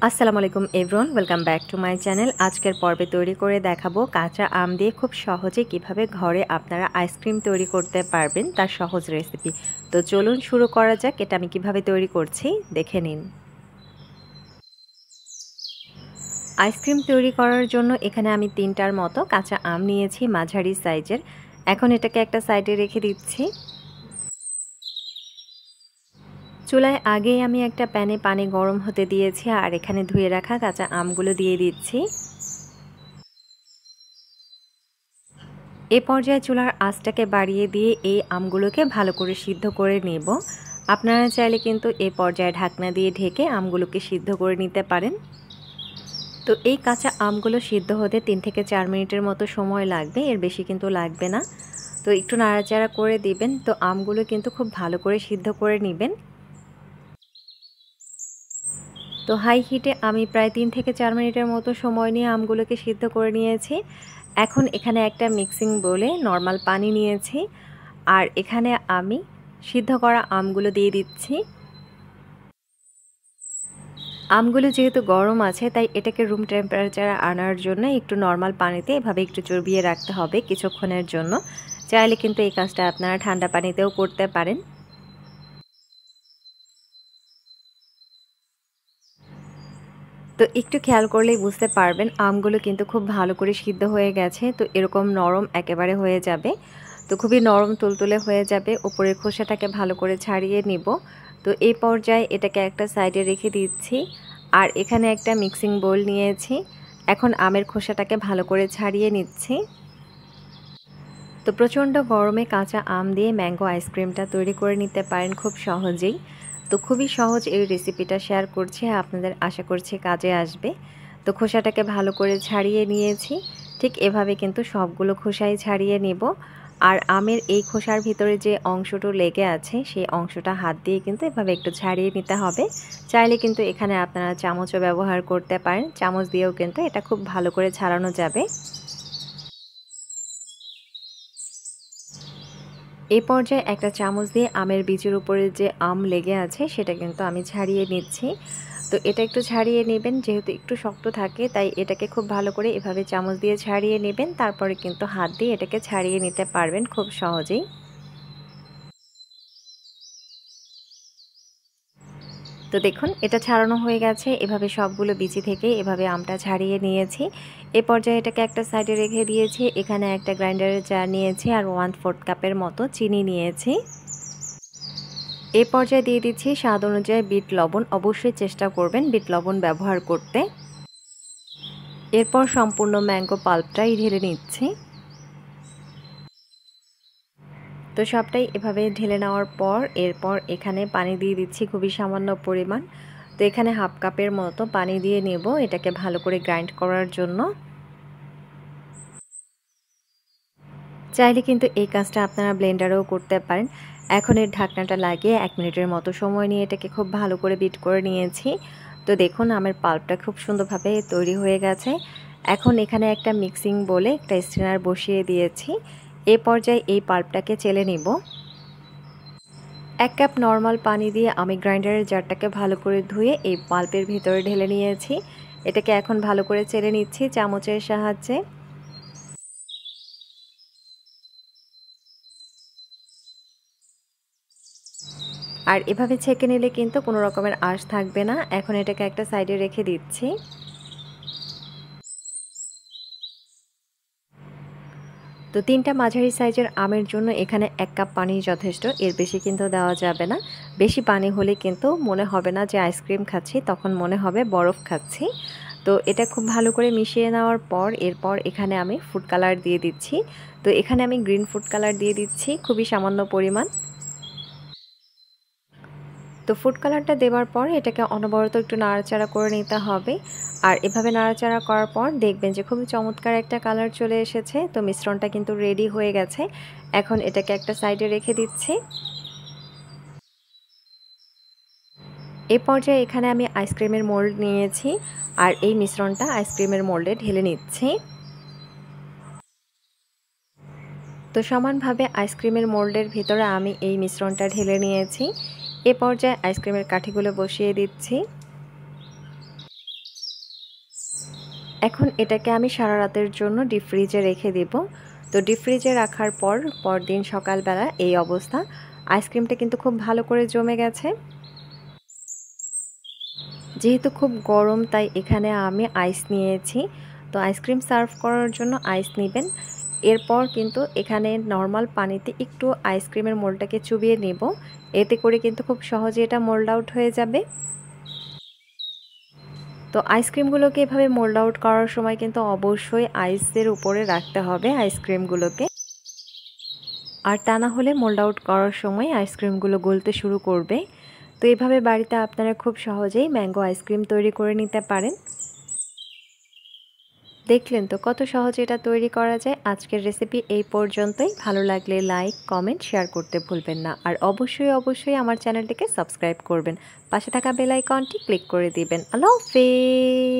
আসসালামু আলাইকুম everyone, welcome back to my channel. আজকের পর্বে তৈরি করে দেখাবো কাঁচা আম দিয়ে খুব সহজে কিভাবে ঘরে আপনারা আইসক্রিম তৈরি করতে পারবেন তার সহজ রেসিপি। তো চলুন শুরু করা যাক। এটা আমি কিভাবে তৈরি করছি দেখে নিন। আইসক্রিম তৈরি করার জন্য এখানে আমি 3টার মতো কাঁচা আম নিয়েছি, মাঝারি সাইজের। এখন এটাকে একটা সাইডে রেখে দিচ্ছি। চুলায় আগেই আমি একটা প্যানে পানি গরম হতে দিয়েছি আর এখানে ধুয়ে রাখা কাঁচা আমগুলো দিয়ে দিচ্ছি। এ পর্যায়ে চুলার আঁচটাকে বাড়িয়ে দিয়ে এই আমগুলোকে ভালো করে সিদ্ধ করে নেব। আপনারা চাইলে কিন্তু এ পর্যায়ে ঢাকনা দিয়ে ঢেকে আমগুলোকে সিদ্ধ করে নিতে পারেন। তো এই কাঁচা আমগুলো সিদ্ধ হতে 3 থেকে 4 মিনিটের মতো সময় লাগবে, এর বেশি কিন্তু লাগবে না। তো একটু নাড়াচাড়া করে দিবেন। তো আমগুলো কিন্তু খুব ভালো করে সিদ্ধ করে নেবেন। তো হাই হিটে আমি প্রায় 3 থেকে 4 মিনিটের মতো সময় নিয়ে আমগুলোকে সিদ্ধ করে নিয়েছি। এখন এখানে একটা মিক্সিং বোলে নর্মাল পানি নিয়েছি আর এখানে আমি সিদ্ধ করা আমগুলো দিয়ে দিচ্ছি। আমগুলো যেহেতু গরম আছে তাই এটাকে রুম টেম্পারেচারে আনার জন্য একটু নর্মাল পানিতে এভাবে একটু চুবিয়ে রাখতে হবে কিছুক্ষণের জন্য। চাইলে কিন্তু এই কাজটা আপনারা ঠান্ডা পানিতেও করতে পারেন। তো একটু খেয়াল করলেই বুঝতে পারবেন আমগুলো কিন্তু খুব ভালো করে সিদ্ধ হয়ে গেছে। তো এরকম নরম একেবারে হয়ে যাবে। তো খুবই নরম তুলতুলে হয়ে যাবে। উপরের খোসাটাকে ভালো করে ছাড়িয়ে নিব। তো এই পর্যায়ে এটাকে একটা সাইডে রেখে দিচ্ছি আর এখানে একটা মিক্সিং বোল নিয়েছি। এখন আমের খোসাটাকে ভালো করে ছাড়িয়ে নিচ্ছি। তো প্রচণ্ড গরমে কাঁচা আম দিয়ে ম্যাঙ্গো আইসক্রিমটা তৈরি করে নিতে পারেন খুব সহজেই। তো খুবই সহজ এই রেসিপিটা শেয়ার করছি, আপনাদের আশা করছি কাজে আসবে। তো খোসাটাকে ভালো করে ছাড়িয়ে নিয়েছি। ঠিক এভাবে কিন্তু সবগুলো খোসাই ছাড়িয়ে নেব। আর আমের এই খোসার ভিতরে যে অংশটা লেগে আছে সেই অংশটা হাত দিয়ে কিন্তু এভাবে একটু ছাড়িয়ে নিতে হবে। চাইলে কিন্তু এখানে আপনারা চামচও ব্যবহার করতে পারেন, চামচ দিয়েও কিন্তু এটা খুব ভালো করে ছাড়ানো যাবে। এই পর্যায়ে একটা চামচ দিয়ে আমের বীজের উপরে যে আম লেগে আছে সেটা কিন্তু আমি ছাড়িয়ে নিচ্ছি। তো এটা একটু ছাড়িয়ে নেবেন, যেহেতু একটু শক্ত থাকে তাই এটাকে খুব ভালো করে এভাবে চামচ দিয়ে ছাড়িয়ে নেবেন। তারপরে কিন্তু হাত দিয়ে এটাকে ছাড়িয়ে নিতে পারবেন খুব সহজেই। তো দেখুন এটা ছাড়ানো হয়ে গেছে। এভাবে সবগুলো বিচি থেকে এভাবে আমটা ছাড়িয়ে নিয়েছি। এ পর্যায়ে এটাকে একটা সাইডে রেখে দিয়েছি। এখানে একটা গ্রাইন্ডারের জার নিয়েছি আর 1/4 কাপের মতো চিনি নিয়েছি। এ পর্যায়ে দিয়ে দিচ্ছি স্বাদ অনুযায়ী বিট লবণ। অবশ্যই চেষ্টা করবেন বিট লবণ ব্যবহার করতে। এরপর সম্পূর্ণ ম্যাঙ্গো পাল্পটাই ঢেলে নিচ্ছি। তো সবটাই এভাবে ঢেলে নেওয়ার পর এরপর এখানে পানি দিয়ে দিচ্ছি খুবই সামান্য পরিমাণ। তো এখানে 1/2 কাপের মতো পানি দিয়ে নেব এটাকে ভালো করে গ্রাইন্ড করার জন্য। চাইলে কিন্তু এই কাজটা আপনারা ব্লেন্ডারেও করতে পারেন। এখন এর ঢাকনাটা লাগিয়ে 1 মিনিটের মতো সময় নিয়ে এটাকে খুব ভালো করে বিট করে নিয়েছি। তো দেখুন আমের পাল্পটা খুব সুন্দরভাবে তৈরি হয়ে গেছে। এখন এখানে একটা মিক্সিং বোলে একটা স্ট্রেনার বসিয়ে দিয়েছি। এই পর্যায়ে এই পাল্পটাকে চেলে নিব। 1 কাপ নর্মাল পানি দিয়ে আমি গ্রাইন্ডারের জারটাকে ভালো করে ধুয়ে এই পাল্পের ভিতরে ঢেলে নিয়েছি। এটাকে এখন ভালো করে চেলে নিচ্ছি চামচের সাহায্যে। আর এভাবে ছেঁকে নিলে কিন্তু কোনো রকমের আঁশ থাকবে না। এখন এটাকে একটা সাইডে রেখে দিচ্ছি। তো 3টা মাঝারি সাইজের আমের জন্য এখানে 1 কাপ পানি যথেষ্ট, এর বেশি কিন্তু দেওয়া যাবে না। বেশি পানি হলে কিন্তু মনে হবে না যে আইসক্রিম খাচ্ছি, তখন মনে হবে বরফ খাচ্ছি। তো এটা খুব ভালো করে মিশিয়ে নেওয়ার পর এরপর এখানে আমি ফুড কালার দিয়ে দিচ্ছি। তো এখানে আমি গ্রিন ফুড কালার দিয়ে দিচ্ছি খুবই সামান্য পরিমাণ। তো ফুড কালারটা দেওয়ার পর এটাকে অনবরত একটু নাড়াচাড়া করে নিতে হবে। আর এভাবে নাড়াচাড়া করার পর দেখবেন যে খুবই চমৎকার একটা কালার চলে এসেছে। তো মিশ্রণটা কিন্তু রেডি হয়ে গেছে। এখন এটাকে একটা সাইডে রেখে দিচ্ছি। এই পর্যায়ে এখানে আমি আইসক্রিমের মোল্ড নিয়েছি আর এই মিশ্রণটা আইসক্রিমের মোল্ডে ঢেলে নিচ্ছি। তো সমানভাবে আইসক্রিমের মোল্ডের ভিতরে আমি এই মিশ্রণটা ঢেলে নিয়েছি। এ পর্যায়ে আইসক্রিমের কাঠিগুলো বসিয়ে দিচ্ছি। এখন এটাকে আমি সারা রাতের জন্য ডিপ ফ্রিজে রেখে দেব। তো ডিপ ফ্রিজে রাখার পর পরদিন সকালবেলা এই অবস্থা। আইসক্রিমটা কিন্তু খুব ভালো করে জমে গেছে। যেহেতু খুব গরম তাই এখানে আমি আইস নিয়েছি। তো আইসক্রিম সার্ভ করার জন্য আইস নেবেন। এরপর কিন্তু এখানে নর্মাল পানিতে একটু আইসক্রিমের মোল্ডটাকে চুবিয়ে নেব। এতে করে কিন্তু খুব সহজে এটা মোল্ড আউট হয়ে যাবে। তো আইসক্রিমগুলোকে এভাবে মোল্ড আউট করার সময় কিন্তু অবশ্যই আইসের উপরে রাখতে হবে আইসক্রিমগুলোকে। আর তা না হলে মোল্ড আউট করার সময় আইসক্রিমগুলো গলতে শুরু করবে। তো এভাবে বাড়িতে আপনারা খুব সহজেই ম্যাঙ্গো আইসক্রিম তৈরি করে নিতে পারেন। দেখলেন তো কত সহজে এটা তৈরি করা যায়। আজকের রেসিপি এই পর্যন্তই। ভালো লাগলে লাইক, কমেন্ট, শেয়ার করতে ভুলবেন না। আর অবশ্যই আমার চ্যানেলটিকে সাবস্ক্রাইব করবেন। পাশে থাকা বেল আইকনটি ক্লিক করে দিবেন। আল্লাহ হাফেজ।